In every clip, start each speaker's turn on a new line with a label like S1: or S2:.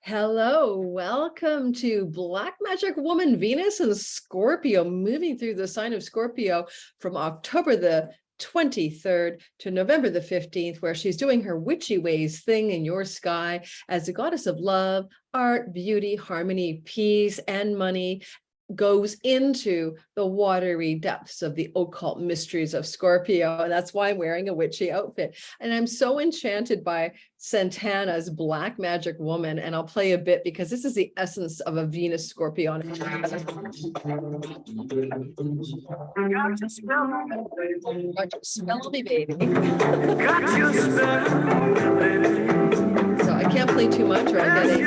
S1: Hello, welcome to Black Magic Woman Venus and Scorpio, moving through the sign of Scorpio from October the 23rd to November the 15th, where she's doing her witchy ways thing in your sky as the goddess of love, art, beauty, harmony, peace, and money goes into the watery depths of the occult mysteries of Scorpio. And that's why I'm wearing a witchy outfit. And I'm so enchanted by Santana's Black Magic Woman. And I'll play a bit because this is the essence of a Venus Scorpion. Got your spell me, baby. Got your spell, baby. So I can't play too much or I get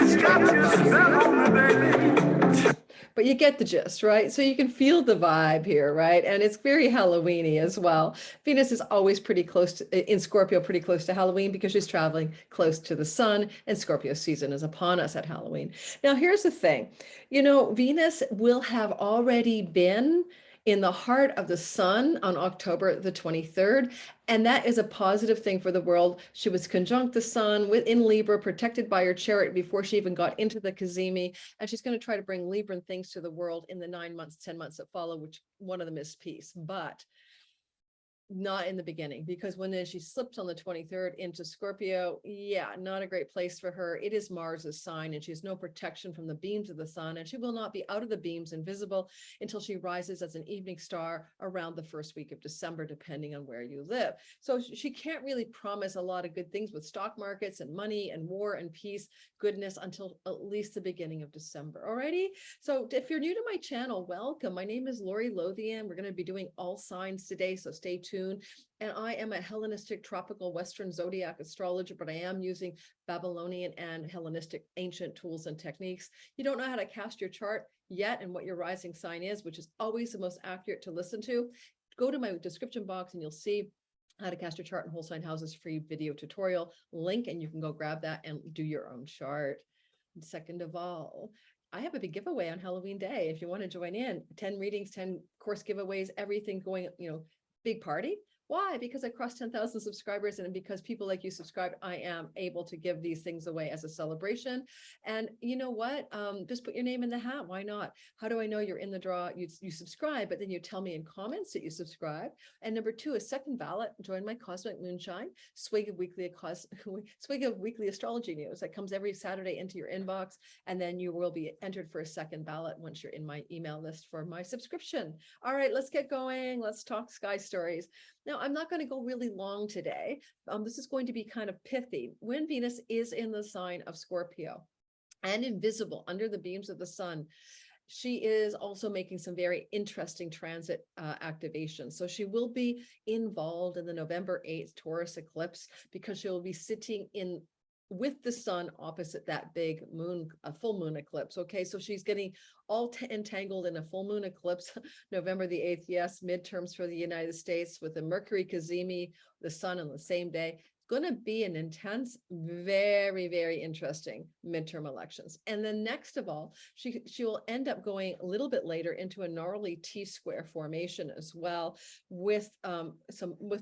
S1: it. But you get the gist, right? So you can feel the vibe here, right? And it's very Halloween-y as well. Venus is always pretty close to, in Scorpio, pretty close to Halloween because she's traveling close to the sun, and Scorpio season is upon us at Halloween. Now, here's the thing. Venus will have already been in the heart of the sun on October the 23rd. And that is a positive thing for the world. She was conjunct the sun in Libra, protected by her chariot before she even got into the Cazimi. And she's going to try to bring Libran things to the world in the 9 months, 10 months that follow, which one of them is peace. But not in the beginning, because when she slipped on the 23rd into Scorpio, yeah, not a great place for her. It is Mars's sign, and she has no protection from the beams of the sun, and she will not be out of the beams and visible until she rises as an evening star around the first week of December, depending on where you live. So she can't really promise a lot of good things with stock markets and money and war and peace, goodness, until at least the beginning of December. Alrighty. So if you're new to my channel, welcome. My name is Lori Lothian. We're going to be doing all signs today, so stay tuned. And I am a Hellenistic tropical Western zodiac astrologer, but I am using Babylonian and Hellenistic ancient tools and techniques. You don't know how to cast your chart yet and what your rising sign is, which is always the most accurate to listen to. Go to my description box and you'll see how to cast your chart in whole sign houses free video tutorial link, and you can go grab that and do your own chart. And second of all, I have a big giveaway on Halloween Day. If you want to join in, 10 readings, 10 course giveaways, everything going, big party. Why? Because I crossed 10,000 subscribers, and because people like you subscribe, I am able to give these things away as a celebration. And you know what? Just put your name in the hat. Why not? How do I know you're in the draw? You subscribe, but then you tell me in comments that you subscribe. And number two, a second ballot. Join my Cosmic Moonshine swig of weekly astrology news that comes every Saturday into your inbox, and then you will be entered for a second ballot once you're in my email list for my subscription. All right, let's get going. Let's talk sky stories. Now, I'm not going to go really long today. This is going to be kind of pithy. When Venus is in the sign of Scorpio and invisible under the beams of the sun, she is also making some very interesting transit activations. So she will be involved in the November 8th Taurus eclipse because she will be sitting in with the sun opposite that big moon, a full moon eclipse. Okay, so she's getting all entangled in a full moon eclipse, November the 8th. Yes, midterms for the United States with the Mercury Cazimi, the sun on the same day. Going to be an intense, very, very interesting midterm elections. And then next of all, she will end up going a little bit later into a gnarly T-square formation as well with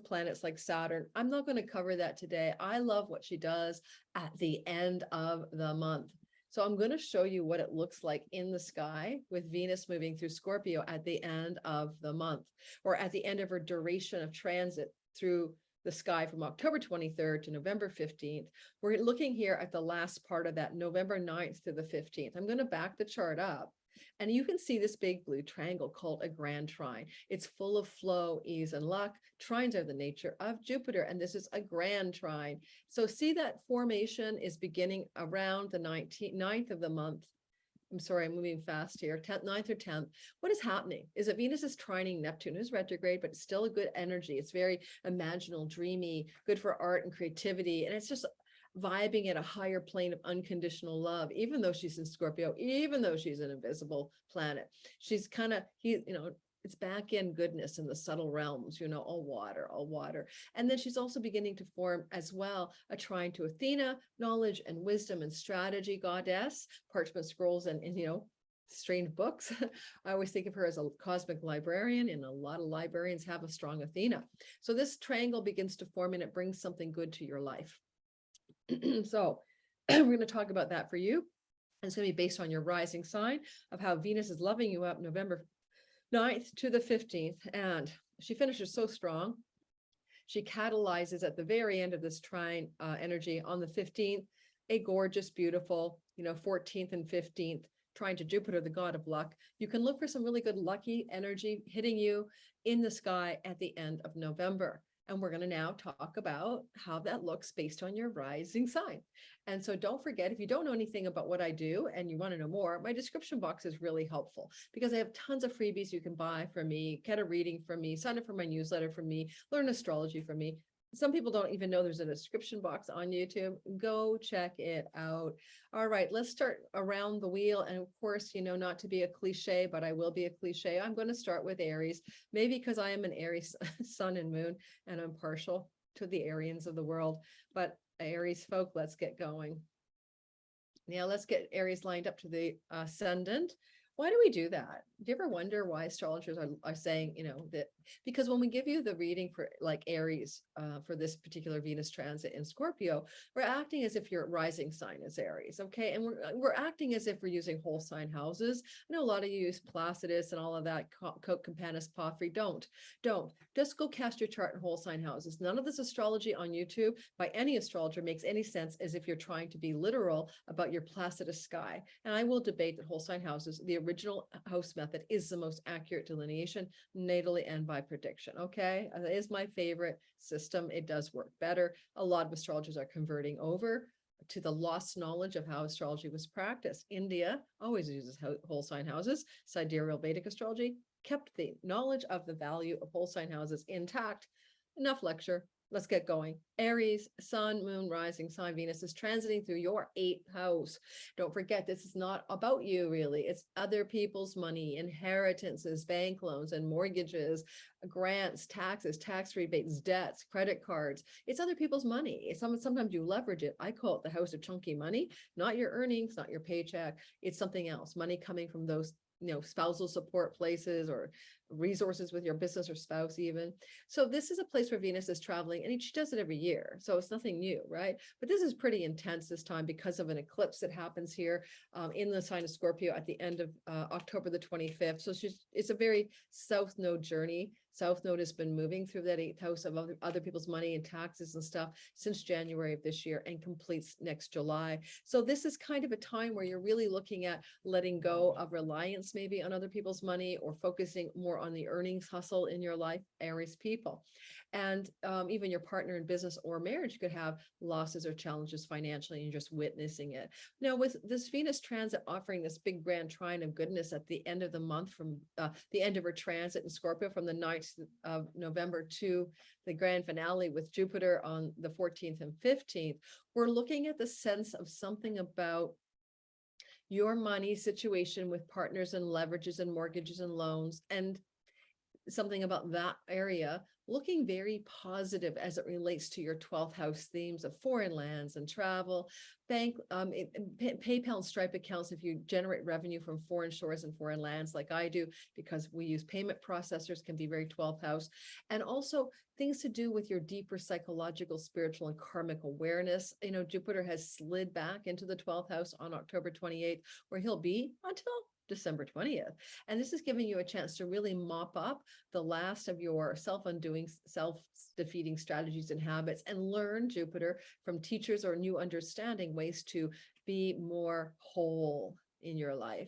S1: planets like Saturn. I'm not going to cover that today. I love what she does at the end of the month. So I'm going to show you what it looks like in the sky with Venus moving through Scorpio at the end of the month, or at the end of her duration of transit through the sky from October 23rd to November 15th. We're looking here at the last part of that, November 9th to the 15th. I'm going to back the chart up, and you can see this big blue triangle called a grand trine. It's full of flow, ease, and luck. Trines are the nature of Jupiter, and this is a grand trine. So see that formation is beginning around the 9th of the month. I'm sorry, I'm moving fast here, 9th or 10th. What is happening is that Venus is trining Neptune, who's retrograde, but it's still a good energy. It's very imaginal, dreamy, good for art and creativity. And it's just vibing at a higher plane of unconditional love, even though she's in Scorpio, even though she's an invisible planet. She's kind of, it's back in goodness in the subtle realms, all water, all water. And then she's also beginning to form as well a trine to Athena, knowledge and wisdom and strategy goddess, parchment scrolls and strange books. I always think of her as a cosmic librarian, and a lot of librarians have a strong Athena. So this triangle begins to form, and it brings something good to your life. So we're going to talk about that for you. And it's going to be based on your rising sign of how Venus is loving you up November 9th to the 15th. And she finishes so strong. She catalyzes at the very end of this trine energy on the 15th, a gorgeous, beautiful, 14th and 15th, trine to Jupiter, the god of luck. You can look for some really good lucky energy hitting you in the sky at the end of November. And we're going to now talk about how that looks based on your rising sign. And so don't forget, if you don't know anything about what I do and you want to know more, my description box is really helpful because I have tons of freebies you can buy from me, get a reading from me, sign up for my newsletter from me, learn astrology from me. Some people don't even know there's a description box on YouTube. Go check it out. All right, let's start around the wheel. And of course, not to be a cliche, but I will be a cliche. I'm going to start with Aries, maybe because I am an Aries sun and moon, and I'm partial to the Arians of the world. But Aries folk, let's get going. Now let's get Aries lined up to the ascendant. Why do we do that? Do you ever wonder why astrologers are saying, that because when we give you the reading for like Aries for this particular Venus transit in Scorpio, we're acting as if your rising sign is Aries, okay? And we're acting as if we're using whole sign houses. I know a lot of you use Placidus and all of that, Coke, Campanus, Porphyry. Don't. Just go cast your chart in whole sign houses. None of this astrology on YouTube by any astrologer makes any sense as if you're trying to be literal about your Placidus sky. And I will debate that whole sign houses, the original house method, is the most accurate delineation natally and by prediction. Okay, that is my favorite system. It does work better. A lot of astrologers are converting over to the lost knowledge of how astrology was practiced. India always uses whole sign houses. Sidereal Vedic astrology kept the knowledge of the value of whole sign houses intact. Enough lecture. Let's get going. Aries, sun, moon, rising sign, Venus is transiting through your 8th house. Don't forget, this is not about you, really. It's other people's money, inheritances, bank loans and mortgages, grants, taxes, tax rebates, debts, credit cards. It's other people's money. Sometimes you leverage it. I call it the house of chunky money, not your earnings, not your paycheck. It's something else, money coming from those spousal support places or resources with your business or spouse even. So this is a place where Venus is traveling, and she does it every year. So it's nothing new, right? But this is pretty intense this time because of an eclipse that happens here in the sign of Scorpio at the end of October the 25th. So it's a very south node journey. South node has been moving through that 8th house of other people's money and taxes and stuff since January of this year and completes next July. So this is kind of a time where you're really looking at letting go of reliance maybe on other people's money or focusing more on the earnings hustle in your life, Aries people. And even your partner in business or marriage could have losses or challenges financially, and you're just witnessing it. Now, with this Venus transit offering this big grand trine of goodness at the end of the month, from the end of her transit in Scorpio from the 9th of November to the grand finale with Jupiter on the 14th and 15th, we're looking at the sense of something about your money situation with partners and leverages and mortgages and loans, and something about that area looking very positive as it relates to your 12th house themes of foreign lands and travel, bank, PayPal and Stripe accounts if you generate revenue from foreign shores and foreign lands like I do, because we use payment processors, can be very 12th house. And also things to do with your deeper psychological, spiritual, and karmic awareness. Jupiter has slid back into the 12th house on October 28th, where he'll be until December 20th. And this is giving you a chance to really mop up the last of your self-undoing, self-defeating strategies and habits, and learn, Jupiter, from teachers or new understanding ways to be more whole in your life.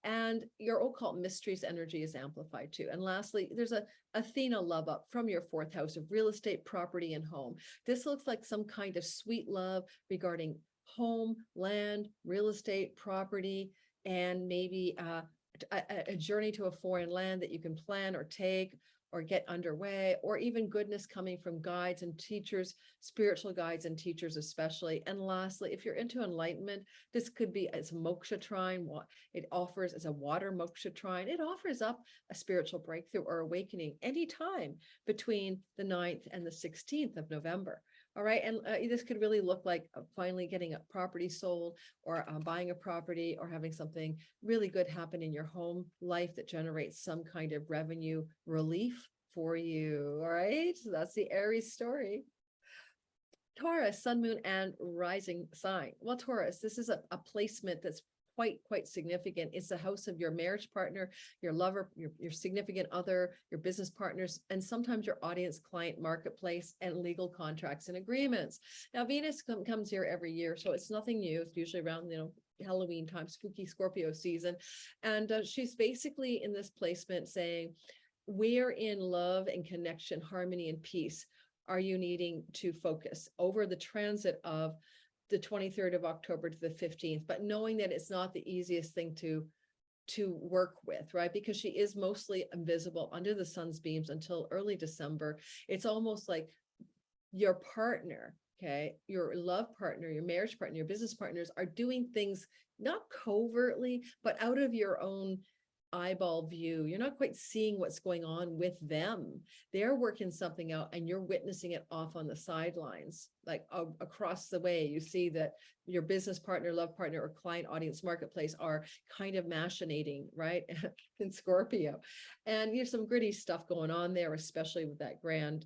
S1: And your occult mysteries energy is amplified too. And lastly, there's a Athena love up from your 4th house of real estate, property, and home. This looks like some kind of sweet love regarding home, land, real estate, property, and maybe a journey to a foreign land that you can plan or take or get underway, or even goodness coming from guides and teachers, spiritual guides and teachers especially. And lastly, if you're into enlightenment, this could be as a moksha trine. It offers as a water moksha trine. It offers up a spiritual breakthrough or awakening anytime between the 9th and the 16th of November. All right, and this could really look like finally getting a property sold, or buying a property, or having something really good happen in your home life that generates some kind of revenue relief for you. All right, so that's the Aries story. Taurus, sun, moon, and rising sign. Well, Taurus, this is a placement that's quite significant. It's the house of your marriage partner, your lover, your significant other, your business partners, and sometimes your audience, client, marketplace, and legal contracts and agreements. Now, Venus comes here every year, so it's nothing new. It's usually around, Halloween time, spooky Scorpio season. And she's basically in this placement saying, where in love and connection, harmony, and peace are you needing to focus over the transit of the 23rd of October to the 15th, but knowing that it's not the easiest thing to work with, right? Because she is mostly invisible under the sun's beams until early December. It's almost like your partner, okay, your love partner, your marriage partner, your business partners are doing things not covertly, but out of your own eyeball view. You're not quite seeing what's going on with them. They're working something out and you're witnessing it off on the sidelines, like across the way. You see that your business partner, love partner, or client, audience, marketplace are kind of machinating, right? In Scorpio. And you have some gritty stuff going on there, especially with that grand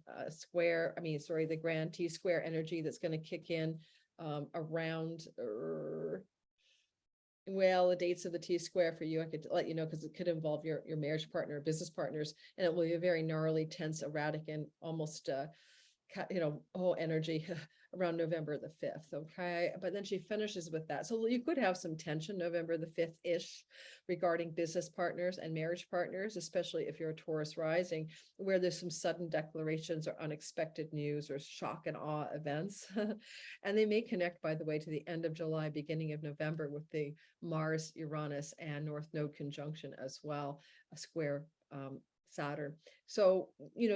S1: the grand T-square energy that's going to kick in around the dates of the T-square for you, I could let you know, because it could involve your marriage partner, business partners, and it will be a very gnarly, tense, erratic, and almost, energy around November the 5th. Okay. But then she finishes with that. So you could have some tension November the 5th-ish regarding business partners and marriage partners, especially if you're a Taurus rising, where there's some sudden declarations or unexpected news or shock and awe events. And they may connect, by the way, to the end of July, beginning of November with the Mars, Uranus, and North Node conjunction as well, a square Saturn. So,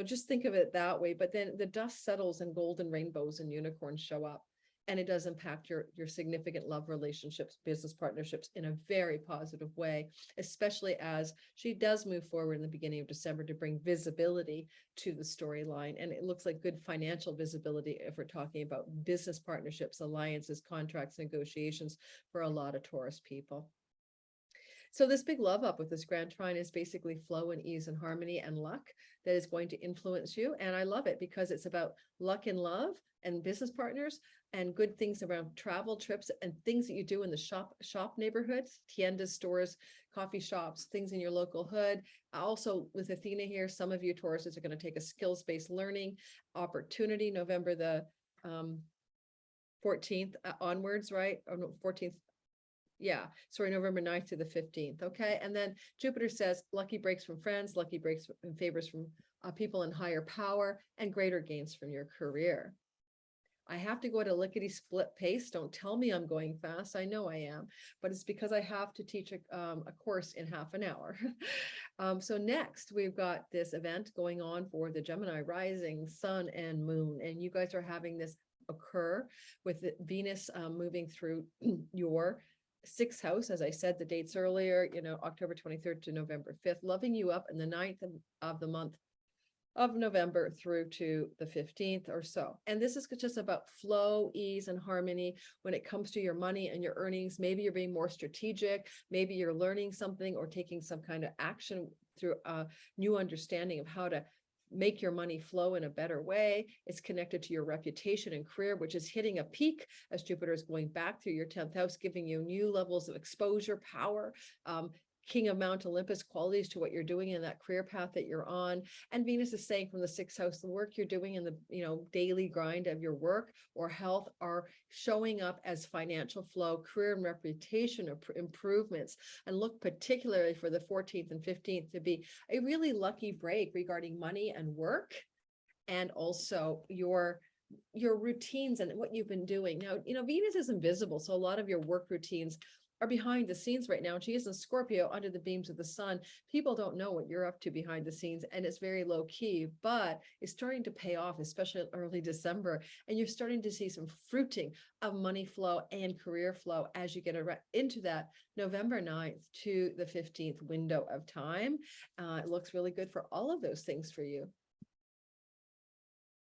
S1: just think of it that way. But then the dust settles and golden rainbows and unicorns show up. And it does impact your significant love relationships, business partnerships in a very positive way, especially as she does move forward in the beginning of December to bring visibility to the storyline. And it looks like good financial visibility if we're talking about business partnerships, alliances, contracts, negotiations for a lot of Taurus people. So this big love up with this grand trine is basically flow and ease and harmony and luck that is going to influence you. And I love it because it's about luck and love and business partners and good things around travel, trips, and things that you do in the shop neighborhoods, tiendas, stores, coffee shops, things in your local hood. Also with Athena here, some of you Tauruses are going to take a skills-based learning opportunity November the 14th onwards, right? Or no, 14th. Yeah, sorry, November 9th to the 15th. Okay. And then Jupiter says lucky breaks from friends, lucky breaks and favors from people in higher power, and greater gains from your career. I have to go at a lickety split pace. Don't tell me I'm going fast. I know I am, but it's because I have to teach a course in half an hour. So next we've got this event going on for the Gemini rising, sun, and moon. And you guys are having this occur with Venus moving through your 6th house, as I said, the dates earlier, October 23rd to November 5th, loving you up in the 9th of the month of November through to the 15th or so. And this is just about flow, ease, and harmony when it comes to your money and your earnings. Maybe you're being more strategic. Maybe you're learning something or taking some kind of action through a new understanding of how to make your money flow in a better way. It's connected to your reputation and career, which is hitting a peak as Jupiter is going back through your 10th house, giving you new levels of exposure, power, King of Mount Olympus qualities to what you're doing in that career path that you're on. And Venus is saying from the 6th house, the work you're doing in the daily grind of your work or health are showing up as financial flow, career and reputation improvements. And look particularly for the 14th and 15th to be a really lucky break regarding money and work, and also your routines and what you've been doing. Now, Venus is invisible, so a lot of your work routines are behind the scenes right now. And she is in Scorpio under the beams of the sun. People don't know what you're up to behind the scenes, and it's very low key, but it's starting to pay off, especially in early December. And you're starting to see some fruiting of money flow and career flow as you get into that November 9th to the 15th window of time. It looks really good for all of those things for you.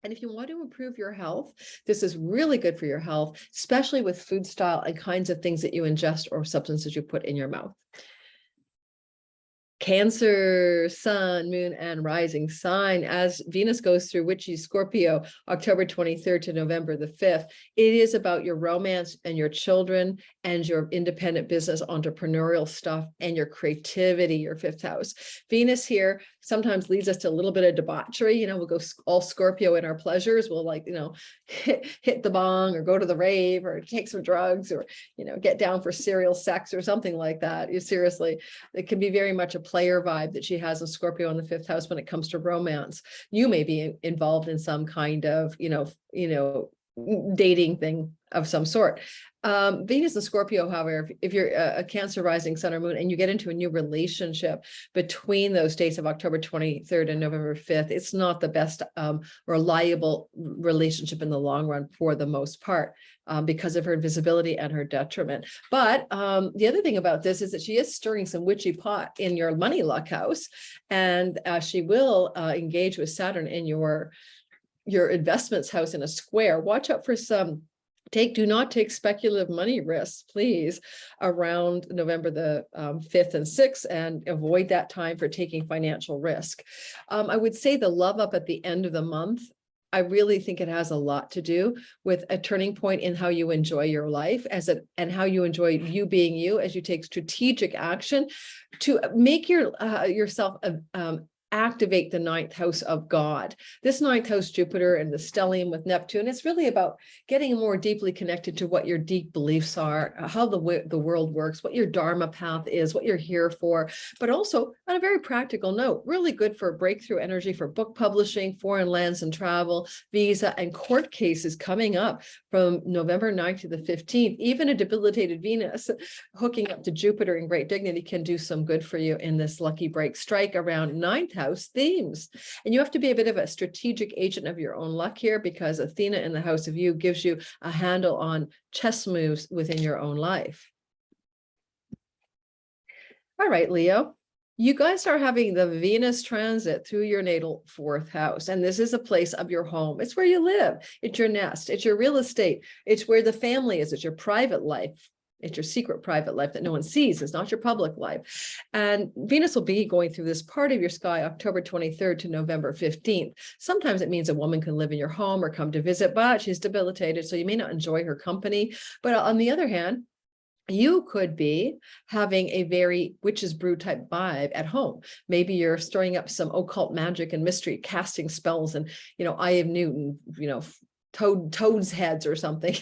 S1: And if you want to improve your health, this is really good for your health, especially with food style and kinds of things that you ingest or substances you put in your mouth. Cancer, sun, moon, and rising sign. As Venus goes through witchy Scorpio, October 23rd to November the 5th, it is about your romance and your children and your independent business, entrepreneurial stuff, and your creativity, your 5th house. Venus here sometimes leads us to a little bit of debauchery. You know, we'll go all Scorpio in our pleasures. We'll, like, you know, hit the bong or go to the rave or take some drugs or, you know, get down for serial sex or something like that. Seriously, it can be very much a player vibe that she has in Scorpio in the 5th house when it comes to romance. You may be involved in some kind of, dating thing of some sort. Venus and Scorpio, however, if you're a Cancer rising sun or moon and you get into a new relationship between those dates of October 23rd and November 5th, it's not the best reliable relationship in the long run for the most part, because of her invisibility and her detriment. But the other thing about this is that she is stirring some witchy pot in your money luck house, and she will engage with Saturn in your investments house in a square. Watch out for some do not take speculative money risks, please, around November the 5th and 6th, and avoid that time for taking financial risk. I would say the love up at the end of the month, I really think it has a lot to do with a turning point in how you enjoy your life and how you enjoy you being you as you take strategic action to make yourself activate the 9th house of God. This 9th house, Jupiter and the stellium with Neptune, it's really about getting more deeply connected to what your deep beliefs are, how the world works, what your Dharma path is, what you're here for, but also on a very practical note, really good for breakthrough energy for book publishing, foreign lands and travel, visa, and court cases coming up from November 9th to the 15th. Even a debilitated Venus hooking up to Jupiter in great dignity can do some good for you in this lucky break strike around 9th house themes. And you have to be a bit of a strategic agent of your own luck here, because Athena in the house of you gives you a handle on chess moves within your own life. All right, Leo, you guys are having the Venus transit through your natal 4th house. And this is a place of your home. It's where you live. It's your nest. It's your real estate. It's where the family is. It's your private life. It's your secret private life that no one sees. It's not your public life. And Venus will be going through this part of your sky October 23rd to November 15th. Sometimes it means a woman can live in your home or come to visit, but she's debilitated, so you may not enjoy her company. But on the other hand, you could be having a very witch's brew type vibe at home. Maybe you're stirring up some occult magic and mystery, casting spells and, Eye of Newton, toad's heads or something,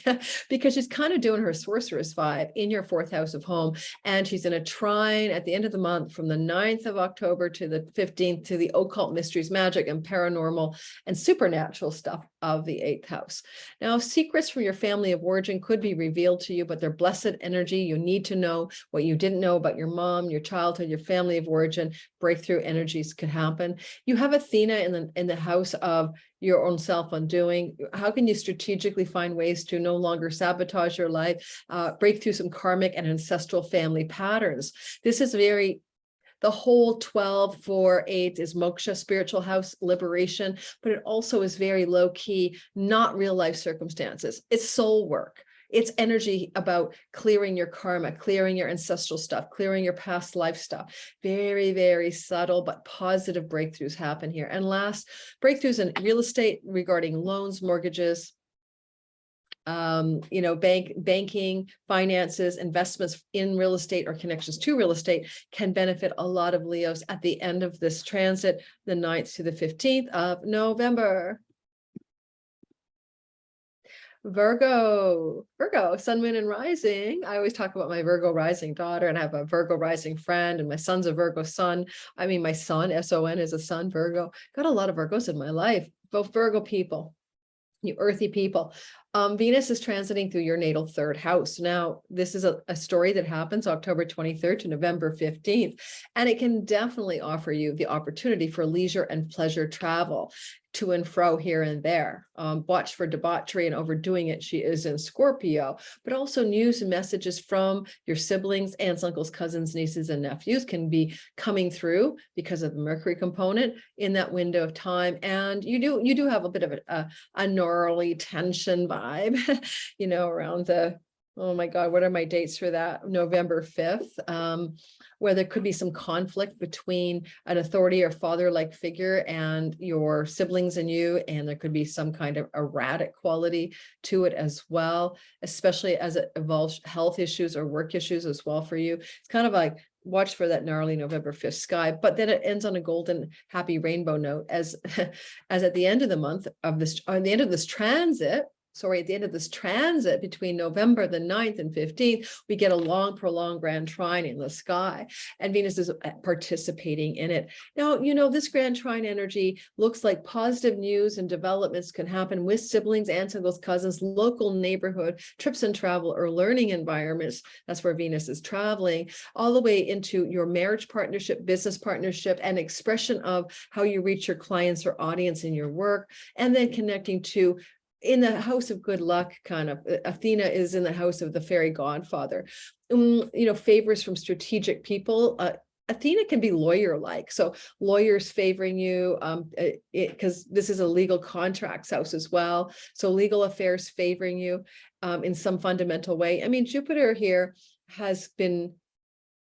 S1: because she's kind of doing her sorceress vibe in your 4th house of home. And she's in a trine at the end of the month from the 9th of October to the 15th to the occult mysteries, magic and paranormal and supernatural stuff of the 8th house. Now, secrets from your family of origin could be revealed to you, but they're blessed energy. You need to know what you didn't know about your mom, your childhood, your family of origin. Breakthrough energies could happen. You have Athena in the house of your own self-undoing. How can you strategically find ways to no longer sabotage your life, break through some karmic and ancestral family patterns? This is the whole 12, 4, 8 is moksha, spiritual house, liberation, but it also is very low key, not real life circumstances. It's soul work. It's energy about clearing your karma, clearing your ancestral stuff, clearing your past life stuff. Very, very subtle, but positive breakthroughs happen here. And last, breakthroughs in real estate regarding loans, mortgages, banking, finances, investments in real estate or connections to real estate can benefit a lot of Leos at the end of this transit, the 9th to the 15th of November. Virgo, sun, moon, and rising. I always talk about my Virgo rising daughter, and I have a Virgo rising friend, and my son's a Virgo sun. I mean, my son, S-O-N, is a sun, Virgo. Got a lot of Virgos in my life, both Virgo people, you earthy people. Venus is transiting through your natal 3rd house. Now, this is a story that happens October 23rd to November 15th, and it can definitely offer you the opportunity for leisure and pleasure travel to and fro here and there. Watch for debauchery and overdoing it. She is in Scorpio, but also news and messages from your siblings, aunts, uncles, cousins, nieces, and nephews can be coming through because of the Mercury component in that window of time. And you do have a bit of a gnarly tension vibe, around the Oh my God, what are my dates for that? November 5th, where there could be some conflict between an authority or father-like figure and your siblings and you, and there could be some kind of erratic quality to it as well, especially as it involves health issues or work issues as well for you. It's kind of like, watch for that gnarly November 5th sky, but then it ends on a golden happy rainbow note as as at the end of the month of this, or the end of this transit, sorry, at the end of this transit between November the 9th and 15th, we get a long, prolonged grand trine in the sky, and Venus is participating in it. Now, you know, this grand trine energy looks like positive news and developments can happen with siblings, aunts, uncles, cousins, local neighborhood, trips and travel, or learning environments. That's where Venus is traveling, all the way into your marriage partnership, business partnership, and expression of how you reach your clients or audience in your work, and then connecting to in the house of good luck, kind of. Athena is in the house of the fairy godfather. You know, favors from strategic people. Athena can be lawyer-like, so lawyers favoring you, because this is a legal contracts house as well. So legal affairs favoring you in some fundamental way. I mean, Jupiter here has been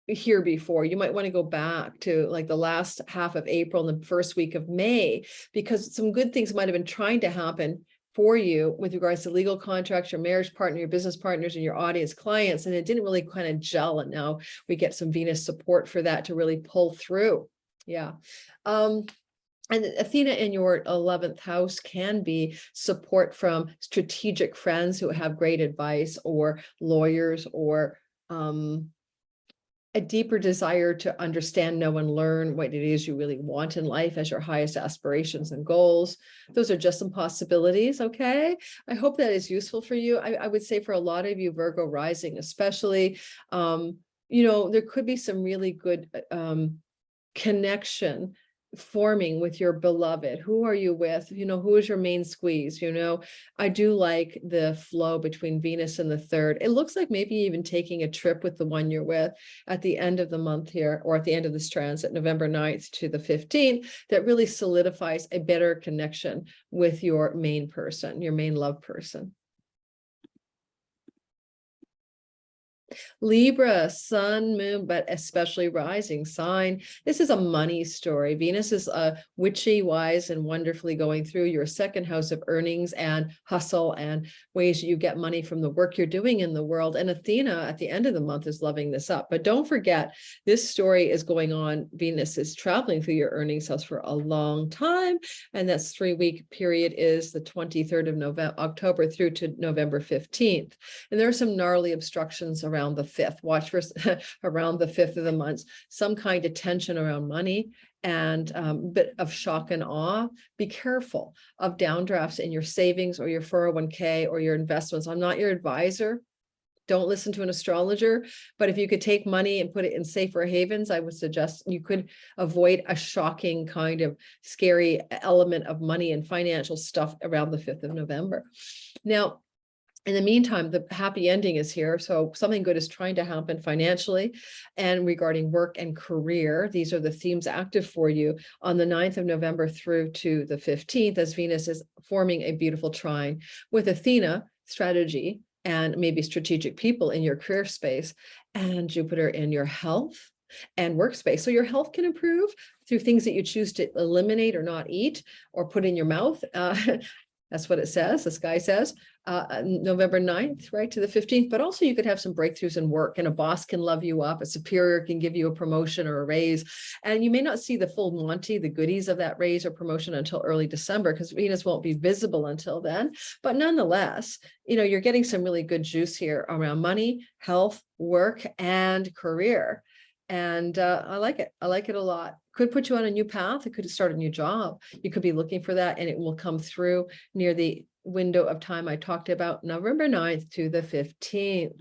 S1: here before. You might want to go back to like the last half of April and the first week of May, because some good things might have been trying to happen for you with regards to legal contracts, your marriage partner, your business partners, and your audience clients. And it didn't really kind of gel. And now we get some Venus support for that to really pull through. Yeah. And Athena in your 11th house can be support from strategic friends who have great advice, or lawyers, or a deeper desire to understand, know, and learn what it is you really want in life as your highest aspirations and goals. Those are just some possibilities, okay? I hope that is useful for you. I would say for a lot of you, Virgo rising especially, you know, there could be some really good connection forming with your beloved. Who are you with? You know, who is your main squeeze? You know, I do like the flow between Venus and the 3rd. It looks like maybe even taking a trip with the one you're with at the end of the month here, or at the end of this transit, November 9th to the 15th, that really solidifies a better connection with your main person, your main love person. Libra, sun, moon, but especially rising sign. This is a money story. Venus is witchy, wise, and wonderfully going through your 2nd house of earnings and hustle and ways you get money from the work you're doing in the world. And Athena at the end of the month is loving this up. But don't forget, this story is going on. Venus is traveling through your earnings house for a long time. And that's 3-week period is the 23rd of October through to November 15th. And there are some gnarly obstructions around the 5th. Watch for around the 5th of the month, some kind of tension around money and bit of shock and awe. Be careful of downdrafts in your savings or your 401k or your investments. I'm not your advisor. Don't listen to an astrologer, but if you could take money and put it in safer havens, I would suggest you could avoid a shocking kind of scary element of money and financial stuff around the 5th of November. Now, in the meantime, the happy ending is here. So something good is trying to happen financially and regarding work and career. These are the themes active for you on the 9th of November through to the 15th, as Venus is forming a beautiful trine with Athena, strategy, and maybe strategic people in your career space, and Jupiter in your health and workspace. So your health can improve through things that you choose to eliminate or not eat or put in your mouth. That's what it says. The sky says November 9th, right, to the 15th. But also you could have some breakthroughs in work, and a boss can love you up. A superior can give you a promotion or a raise. And you may not see the full Monty, the goodies of that raise or promotion until early December, because Venus won't be visible until then. But nonetheless, you know, you're getting some really good juice here around money, health, work, and career. And I like it. I like it a lot. Could put you on a new path. It could start a new job. You could be looking for that, and it will come through near the window of time I talked about, November 9th to the 15th.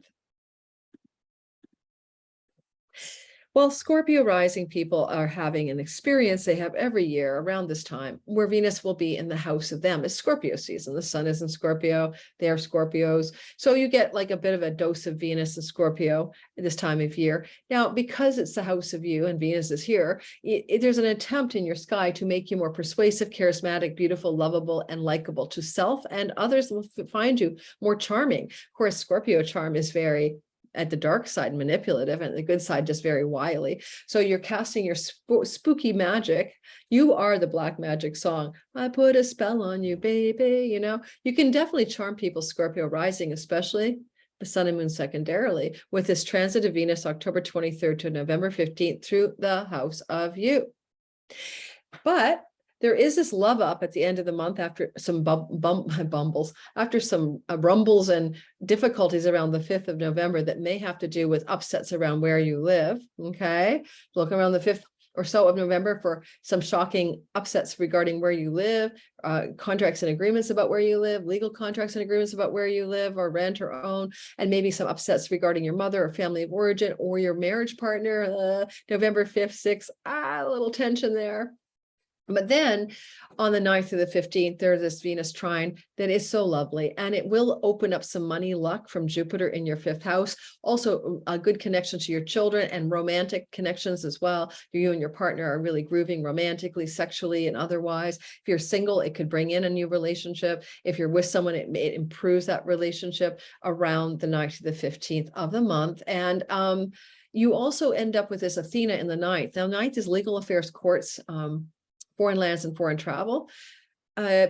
S1: Well, Scorpio rising people are having an experience they have every year around this time where Venus will be in the house of them. It's Scorpio season. The sun is in Scorpio. They are Scorpios. So you get like a bit of a dose of Venus and Scorpio at this time of year. Now, because it's the house of you and Venus is here, there's an attempt in your sky to make you more persuasive, charismatic, beautiful, lovable, and likable to self, and others will find you more charming. Of course, Scorpio charm is very at the dark side manipulative, and the good side just very wily. So you're casting your spooky magic. You are the black magic song. I put a spell on you, baby. You know, you can definitely charm people, Scorpio rising, especially the sun and moon secondarily, with this transit of Venus, October 23rd to November 15th through the house of you. But there is this love up at the end of the month after some bumbles, after some rumbles and difficulties around the 5th of November that may have to do with upsets around where you live. Okay. Look around the 5th or so of November for some shocking upsets regarding where you live, contracts and agreements about where you live, legal contracts and agreements about where you live or rent or own, and maybe some upsets regarding your mother or family of origin or your marriage partner. November 5th, 6th, a little tension there. But then on the 9th to the 15th, there's this Venus trine that is so lovely, and it will open up some money luck from Jupiter in your 5th house. Also a good connection to your children and romantic connections as well. You and your partner are really grooving romantically, sexually, and otherwise. If you're single, it could bring in a new relationship. If you're with someone, it improves that relationship around the 9th to the 15th of the month. And you also end up with this Athena in the 9th. Now, 9th is legal affairs, courts, foreign lands and foreign travel,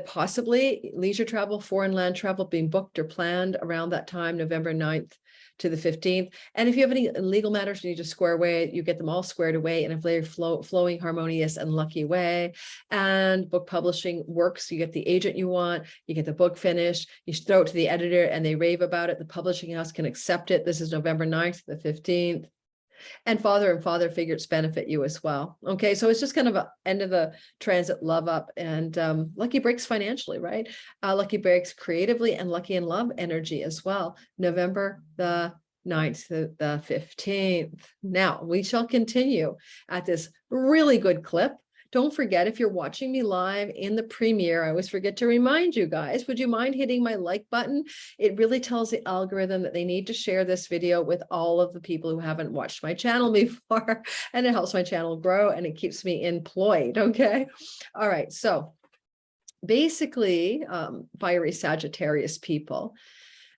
S1: possibly leisure travel, foreign land travel being booked or planned around that time, November 9th to the 15th. And if you have any legal matters you need to square away, you get them all squared away in a very flowing, harmonious, and lucky way. And book publishing works. You get the agent you want, you get the book finished, you throw it to the editor and they rave about it. The publishing house can accept it. This is November 9th to the 15th. And father figures benefit you as well. Okay, so it's just kind of an end of the transit love up, and lucky breaks financially, right? Lucky breaks creatively, and lucky in love energy as well. November the 9th to the 15th. Now we shall continue at this really good clip. Don't forget, if you're watching me live in the premiere, I always forget to remind you guys, would you mind hitting my like button? It really tells the algorithm that they need to share this video with all of the people who haven't watched my channel before, and it helps my channel grow and it keeps me employed, okay? All right, so basically, fiery Sagittarius people,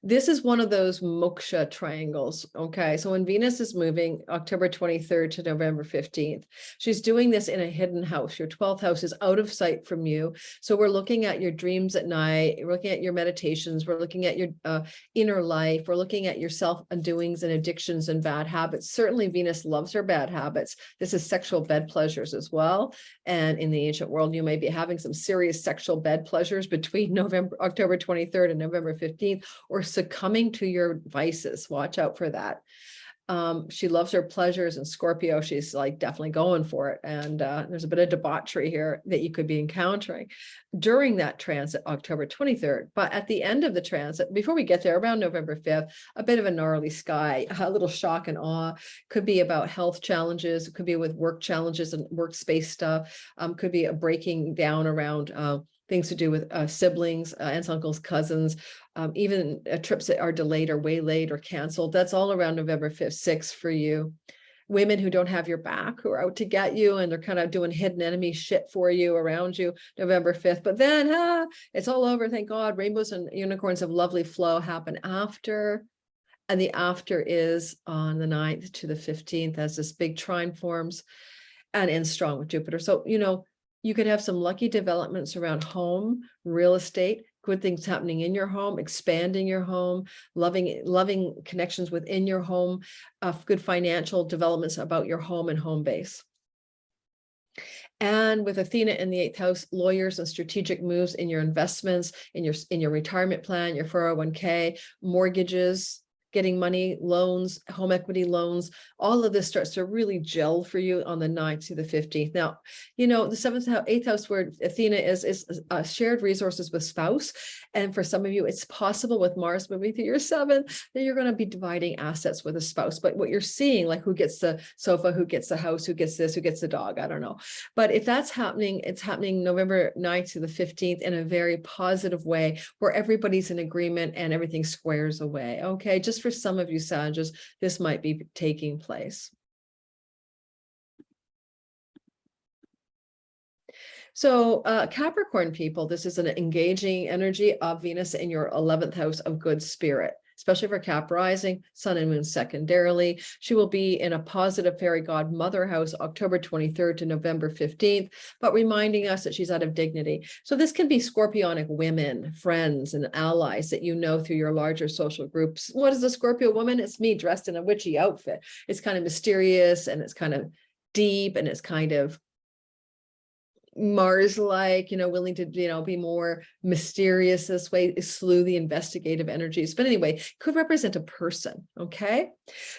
S1: this is one of those moksha triangles. Okay. So when Venus is moving October 23rd to November 15th, she's doing this in a hidden house. Your 12th house is out of sight from you. So we're looking at your dreams at night. We're looking at your meditations. We're looking at your inner life. We're looking at your self-undoings and addictions and bad habits. Certainly Venus loves her bad habits. This is sexual bed pleasures as well. And in the ancient world, you may be having some serious sexual bed pleasures between October 23rd and November 15th, or succumbing to your vices. Watch out for that. She loves her pleasures, and Scorpio, she's like definitely going for it. And there's a bit of debauchery here that you could be encountering during that transit, October 23rd. But at the end of the transit, before we get there, around November 5th, a bit of a gnarly sky, a little shock and awe. Could be about health challenges. It could be with work challenges and workspace stuff. Could be a breaking down around things to do with siblings, aunts, uncles, cousins, even trips that are delayed or waylaid or canceled. That's all around November 5th, 6th for you. Women who don't have your back, who are out to get you, and they're kind of doing hidden enemy shit for you, around you, November 5th. But then it's all over, thank God. Rainbows and unicorns of lovely flow happen after. And the after is on the 9th to the 15th as this big trine forms and ends strong with Jupiter. So, you know, you could have some lucky developments around home, real estate, good things happening in your home, expanding your home, loving connections within your home, good financial developments about your home and home base. And with Athena in the 8th house, lawyers and strategic moves in your investments, in your retirement plan, your 401k, mortgages, getting money, loans, home equity loans, all of this starts to really gel for you on the 9th to the 15th. Now, you know, the 7th house, 8th house where Athena is shared resources with spouse. And for some of you, it's possible with Mars moving through your 7th that you're going to be dividing assets with a spouse. But what you're seeing, like who gets the sofa, who gets the house, who gets this, who gets the dog, I don't know. But if that's happening, it's happening November 9th to the 15th in a very positive way where everybody's in agreement and everything squares away. Okay, just for some of you, Sagittarius, this might be taking place. So Capricorn people, this is an engaging energy of Venus in your 11th house of good spirit, especially for Cap rising, Sun and Moon secondarily. She will be in a positive fairy god mother house, October 23rd to November 15th, but reminding us that she's out of dignity. So this can be Scorpionic women, friends, and allies that you know through your larger social groups. What is a Scorpio woman? It's me dressed in a witchy outfit. It's kind of mysterious and it's kind of deep and it's kind of Mars-like, willing to, be more mysterious this way, slew the investigative energies. But anyway, could represent a person, okay?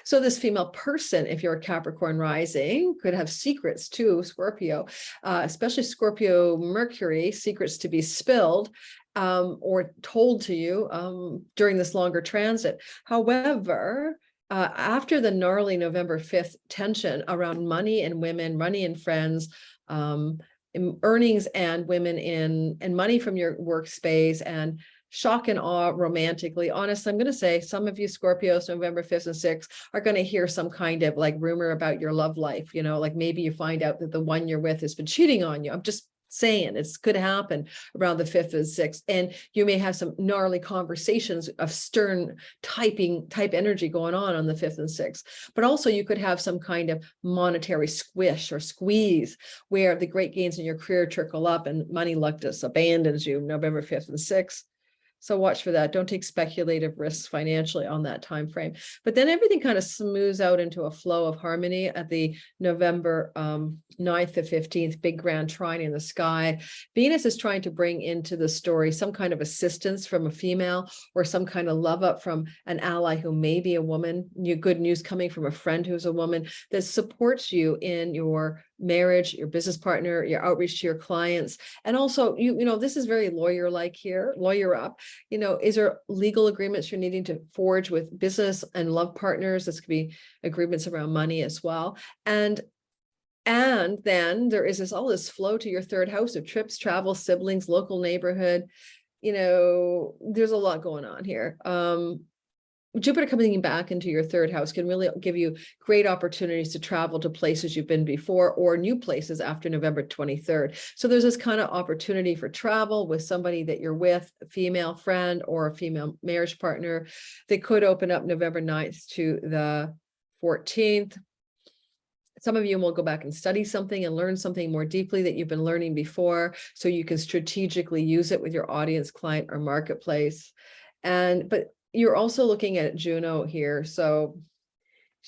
S1: So this female person, if you're a Capricorn rising, could have secrets too, Scorpio, especially Scorpio Mercury, secrets to be spilled or told to you during this longer transit. However, after the gnarly November 5th tension around money and women, money and friends, earnings and women and money from your workspace and shock and awe romantically. Honestly, I'm going to say some of you Scorpios, November 5th and 6th are going to hear some kind of like rumor about your love life, like maybe you find out that the one you're with has been cheating on you. I'm just saying it could happen around the 5th and 6th. And you may have some gnarly conversations of stern type energy going on the 5th and 6th. But also you could have some kind of monetary squish or squeeze where the great gains in your career trickle up and money luck just abandons you November 5th and 6th. So watch for that. Don't take speculative risks financially on that time frame. But then everything kind of smooths out into a flow of harmony at the November 9th to 15th, big grand trine in the sky. Venus is trying to bring into the story some kind of assistance from a female or some kind of love up from an ally who may be a woman. Good news coming from a friend who's a woman that supports you in your marriage, your business partner, your outreach to your clients. And also, this is very lawyer-like here, lawyer up. Is there legal agreements you're needing to forge with business and love partners? This could be agreements around money as well. And then there is all this flow to your 3rd house of trips, travel, siblings, local neighborhood. There's a lot going on here. Jupiter coming back into your 3rd house can really give you great opportunities to travel to places you've been before or new places after November 23rd. So there's this kind of opportunity for travel with somebody that you're with, a female friend or a female marriage partner that could open up November 9th to the 14th. Some of you will go back and study something and learn something more deeply that you've been learning before, so you can strategically use it with your audience, client, or marketplace. But you're also looking at Juno here. So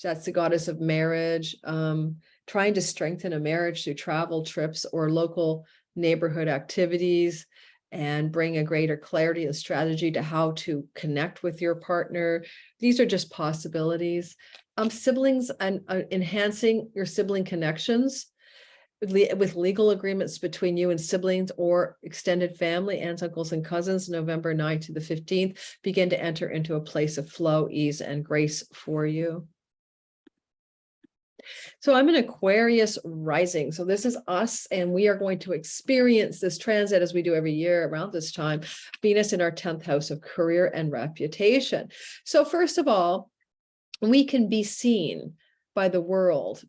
S1: that's the goddess of marriage, trying to strengthen a marriage through travel, trips, or local neighborhood activities, and bring a greater clarity and strategy to how to connect with your partner. These are just possibilities. Siblings and enhancing your sibling connections with legal agreements between you and siblings or extended family, aunts, uncles, and cousins, November 9th to the 15th, begin to enter into a place of flow, ease, and grace for you. So I'm an Aquarius rising. So this is us, and we are going to experience this transit as we do every year around this time, Venus in our 10th house of career and reputation. So first of all, we can be seen by the world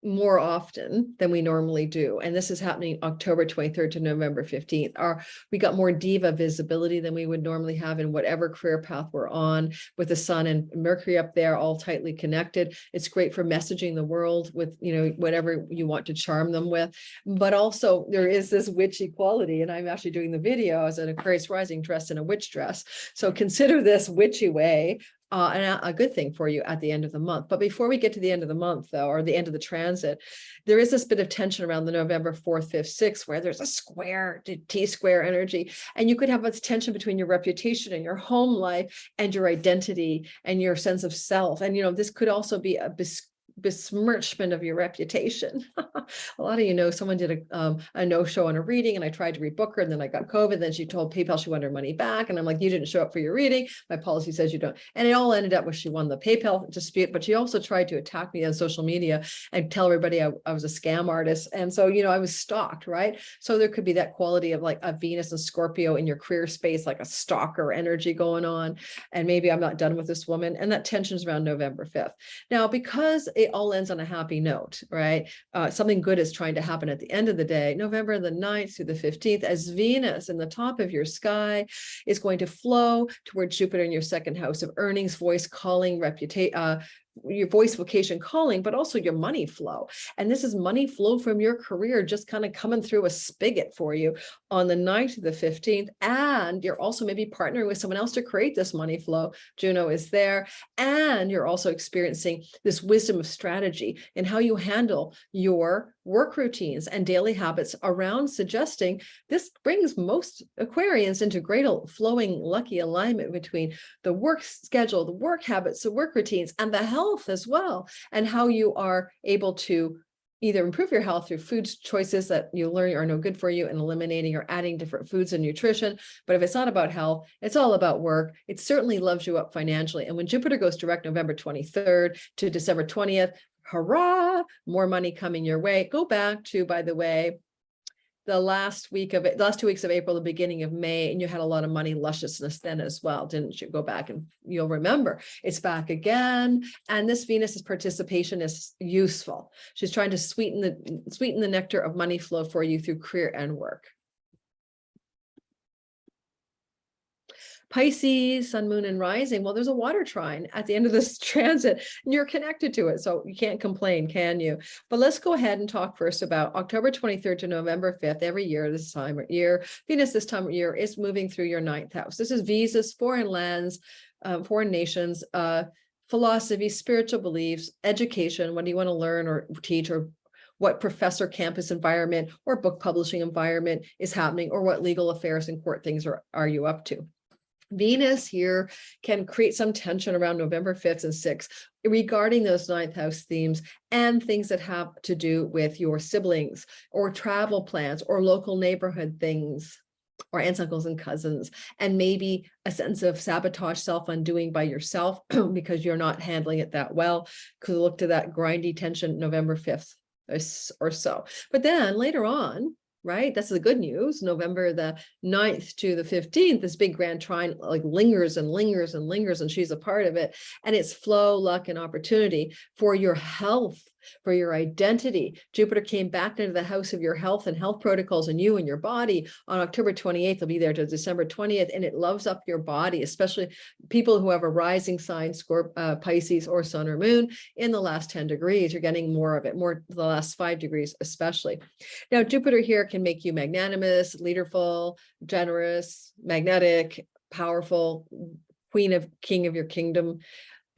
S1: more often than we normally do. And this is happening October 23rd to November 15th. We got more diva visibility than we would normally have in whatever career path we're on, with the Sun and Mercury up there, all tightly connected. It's great for messaging the world with, whatever you want to charm them with. But also there is this witchy quality, and I'm actually doing the video as an Aquarius rising dressed in a witch dress. So consider this witchy way and a good thing for you at the end of the month. But before we get to the end of the month, though, or the end of the transit, there is this bit of tension around the November 4th, 5th, 6th, where there's a square, T-square energy. And you could have this tension between your reputation and your home life and your identity and your sense of self. And, this could also be besmirchment of your reputation. A lot of you know someone did a no-show on a reading, and I tried to rebook her, and then I got COVID. Then she told PayPal she wanted her money back, and I'm like, you didn't show up for your reading. My policy says you don't. And it all ended up with she won the PayPal dispute, but she also tried to attack me on social media and tell everybody I was a scam artist. And so, I was stalked, right? So there could be that quality of like a Venus and Scorpio in your career space, like a stalker energy going on. And maybe I'm not done with this woman. And that tension's around November 5th. Now, because it all ends on a happy note, right? Something good is trying to happen at the end of the day, November the 9th through the 15th, as Venus in the top of your sky is going to flow towards Jupiter in your second house of earnings, voice, calling, reputation, your voice, vocation, calling, but also your money flow. And this is money flow from your career, just kind of coming through a spigot for you on the 9th to the 15th. And you're also maybe partnering with someone else to create this money flow. Juno is there. And you're also experiencing this wisdom of strategy and how you handle your work routines and daily habits around suggesting this brings most Aquarians into great flowing lucky alignment between the work schedule, the work habits, the work routines, and the health as well, and how you are able to either improve your health through food choices that you learn are no good for you and eliminating or adding different foods and nutrition. But if it's not about health, it's all about work. It certainly loves you up financially. And when Jupiter goes direct November 23rd to December 20th, hurrah, more money coming your way. Go back to, by the way, the last 2 weeks of April, the beginning of May, and you had a lot of money lusciousness then as well, didn't you? Go back and you'll remember it's back again. And this Venus's participation is useful. She's trying to sweeten the nectar of money flow for you through career and work. Pisces, sun, moon, and rising. Well, there's a water trine at the end of this transit, and you're connected to it. So you can't complain, can you? But let's go ahead and talk first about October 23rd to November 5th. Every year, this time of year, Venus this time of year is moving through your 9th house. This is visas, foreign lands, foreign nations, philosophy, spiritual beliefs, education. What do you want to learn or teach, or what professor campus environment or book publishing environment is happening, or what legal affairs and court things are you up to? Venus here can create some tension around November 5th and 6th regarding those 9th house themes and things that have to do with your siblings or travel plans or local neighborhood things or aunts, uncles, and cousins, and maybe a sense of sabotage, self-undoing by yourself because you're not handling it that well. Could look to that grindy tension November 5th or so. But then later on, right? That's the good news. November the 9th to the 15th, this big grand trine like lingers and lingers and lingers, and she's a part of it. And it's flow, luck, and opportunity for your health, for your identity. Jupiter came back into the house of your health and health protocols and you and your body on October 28th. It'll be there to December 20th, and it loves up your body, especially people who have a rising sign, Pisces or sun or moon in the last 10 degrees. You're getting more of it, more the last 5 degrees especially. Now, Jupiter here can make you magnanimous, leaderful, generous, magnetic, powerful, king of your kingdom.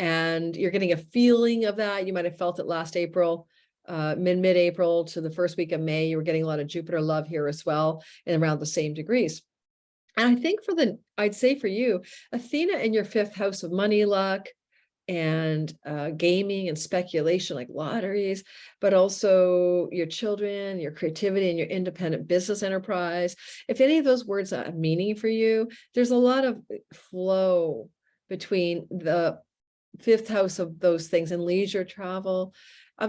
S1: And you're getting a feeling of that. You might have felt it last April, mid-April to the first week of May. You were getting a lot of Jupiter love here as well, and around the same degrees. And I think I'd say for you, Athena in your 5th house of money, luck, and gaming and speculation like lotteries, but also your children, your creativity, and your independent business enterprise. If any of those words have meaning for you, there's a lot of flow between the 5th house of those things and leisure travel.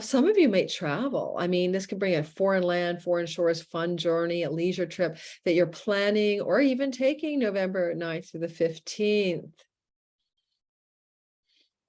S1: Some of you might travel. I mean, this could bring a foreign land, foreign shores, fun journey, a leisure trip that you're planning or even taking November 9th through the 15th.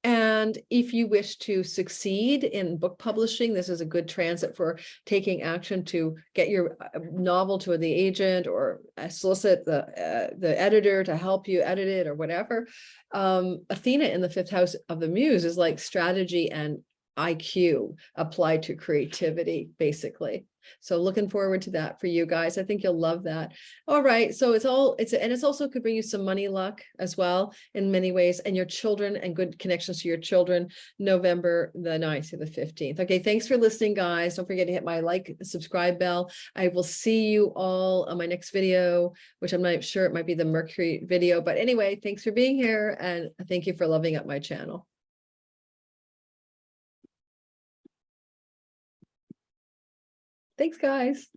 S1: And if you wish to succeed in book publishing, this is a good transit for taking action to get your novel to the agent or solicit the editor to help you edit it or whatever. Athena in the 5th house of the Muse is like strategy and IQ applied to creativity, basically. So looking forward to that for you guys. I think you'll love that. All right. So it's also could bring you some money luck as well in many ways, and your children and good connections to your children, November the 9th to the 15th. Okay. Thanks for listening, guys. Don't forget to hit my like, subscribe bell. I will see you all on my next video, which I'm not sure, it might be the Mercury video, but anyway, thanks for being here. And thank you for loving up my channel. Thanks, guys.